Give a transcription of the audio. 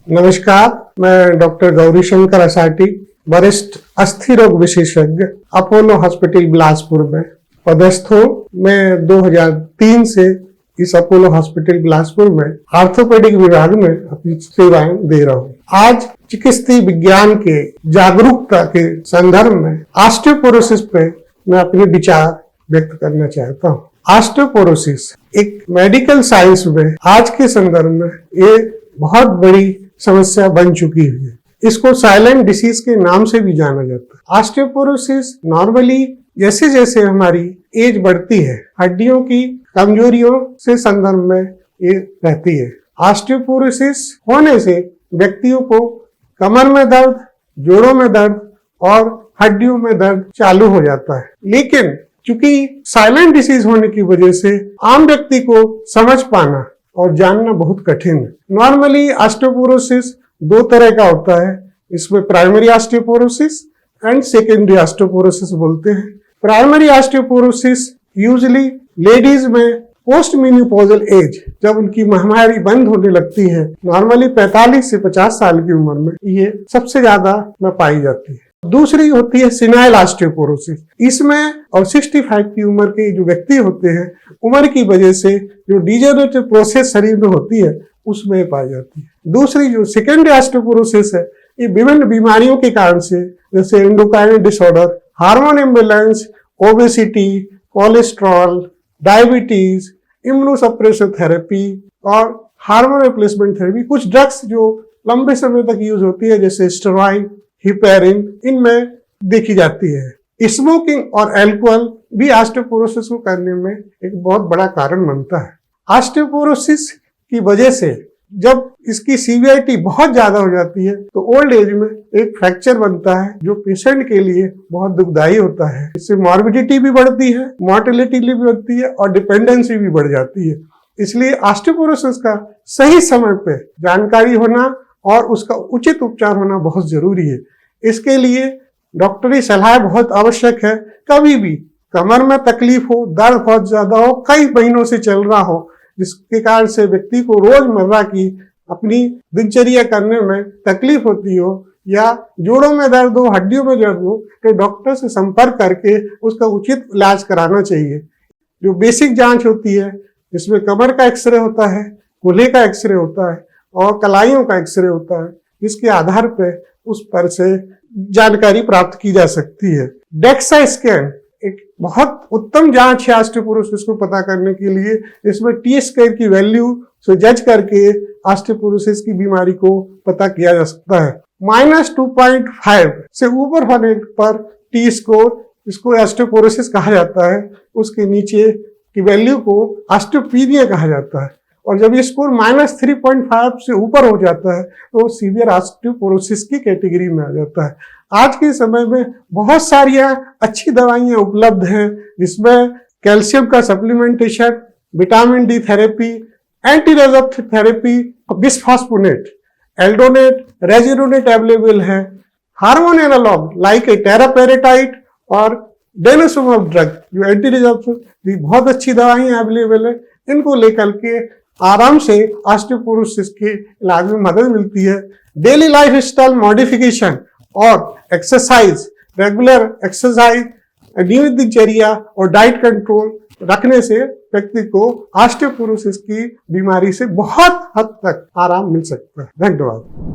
नमस्कार, मैं डॉक्टर गौरी शंकर असाटी, वरिष्ठ अस्थि रोग विशेषज्ञ, अपोलो हॉस्पिटल बिलासपुर में पदस्थ हूँ। मैं 2003 से इस अपोलो हॉस्पिटल बिलासपुर में ऑर्थोपेडिक विभाग में अपनी सेवाएं दे रहा हूँ। आज चिकित्सीय विज्ञान के जागरूकता के संदर्भ में ऑस्टियोपोरोसिस पे मैं अपने विचार व्यक्त करना चाहता हूँ। ऑस्टियोपोरोसिस एक मेडिकल साइंस में आज के संदर्भ में ये बहुत बड़ी समस्या बन चुकी है। इसको साइलेंट डिसीज के नाम से भी जाना जाता है। ऑस्टियोपोरोसिस नॉर्मली जैसे जैसे हमारी एज बढ़ती है, हड्डियों की कमजोरियों से संदर्भ में ये रहती है। ऑस्टियोपोरोसिस होने से व्यक्तियों को कमर में दर्द, जोड़ों में दर्द और हड्डियों में दर्द चालू हो जाता है। लेकिन चूंकि साइलेंट डिसीज होने की वजह से आम व्यक्ति को समझ पाना और जानना बहुत कठिन है। नॉर्मली ऑस्टियोपोरोसिस दो तरह का होता है। इसमें primary osteoporosis and secondary osteoporosis बोलते हैं। प्राइमरी ऑस्टियोपोरोसिस यूजुअली लेडीज में पोस्ट मेनोपॉजल एज, जब उनकी महामारी बंद होने लगती है, नॉर्मली 45 से 50 साल की उम्र में ये सबसे ज्यादा में पाई जाती है। दूसरी होती है सिनाइल ऑस्टियोपोरोसिस। इसमें और 65 की उम्र के जो व्यक्ति होते हैं, उम्र की वजह से जो डिजेनरेटिव प्रोसेस शरीर में होती है उसमें पाई जाती है। दूसरी जो सेकेंडरी ऑस्टियोपोरोसिस है, ये विभिन्न बीमारियों के कारण से, जैसे endocrine disorder, hormone imbalance, obesity, cholesterol, diabetes, immunosuppressive therapy और हार्मोन रिप्लेसमेंट थेरेपी, कुछ ड्रग्स जो लंबे समय तक यूज होती है जैसे स्टेरॉइड, हिपेरिन, इनमें देखी जाती है। स्मोकिंग और अल्कोहल भी ऑस्टियोपोरोसिस को करने में एक बहुत बड़ा कारण बनता है। ऑस्टियोपोरोसिस की वजह से जब इसकी सीवियरिटी बहुत ज्यादा हो जाती है तो ओल्ड एज में एक फ्रैक्चर बनता है जो पेशेंट के लिए बहुत दुखदायी होता है। इससे मॉर्बिडिटी भी बढ़ती है, मोर्टेलिटी भी बढ़ती है और डिपेंडेंसी भी बढ़ जाती है। इसलिए ऑस्टियोपोरोसिस का सही समय पे जानकारी होना और उसका उचित उपचार होना बहुत जरूरी है। इसके लिए डॉक्टरी सलाह बहुत आवश्यक है। कभी भी कमर में तकलीफ हो, दर्द बहुत ज्यादा हो, कई महीनों से चल रहा हो, जिसके कारण से व्यक्ति को रोजमर्रा की अपनी दिनचर्या करने में तकलीफ होती हो, या जोड़ों में दर्द हो, हड्डियों में दर्द हो, तो डॉक्टर से संपर्क करके उसका उचित इलाज कराना चाहिए। जो बेसिक जांच होती है, जिसमें कमर का एक्सरे होता है, कूल्हे का एक्सरे होता है और कलाइयों का एक्सरे होता है, जिसके आधार पर उस पर से जानकारी प्राप्त की जा सकती है। डेक्सा स्कैन एक बहुत उत्तम जांच है ऑस्टियोपोरोसिस को पता करने के लिए। इसमें टी स्क्वायर की वैल्यू से जज करके ऑस्टियोपोरोसिस की बीमारी को पता किया जा सकता है। -2.5 से ऊपर होने पर टी स्कोर, इसको ऑस्टियोपोरोसिस कहा जाता है, उसके नीचे की वैल्यू को ऑस्टियोपीनिया कहा जाता है। और जब ये स्कोर -3.5 से ऊपर हो जाता है तो सीवियर ऑस्टियोपोरोसिस की कैटेगरी में आ जाता है। आज के समय में बहुत सारी अच्छी दवाइयां उपलब्ध हैं, जिसमें कैल्शियम का supplementation, vitamin D therapy, anti resorptive therapy, bisphosphonate, alendronate, risedronate available है। हार्मोन एनालॉग लाइक टेरापेरेटाइट और डेनोसुमब ड्रग जो एंटी रेजोप्टिक, बहुत अच्छी दवाइयां अवेलेबल है। इनको लेकर के आराम से ऑस्टियोपोरोसिस के इलाज में मदद मिलती है। डेली लाइफ स्टाइल मॉडिफिकेशन और एक्सरसाइज, रेगुलर एक्सरसाइज, नियमित दिनचर्या और डाइट कंट्रोल रखने से व्यक्ति को ऑस्टियोपोरोसिस की बीमारी से बहुत हद तक आराम मिल सकता है। धन्यवाद।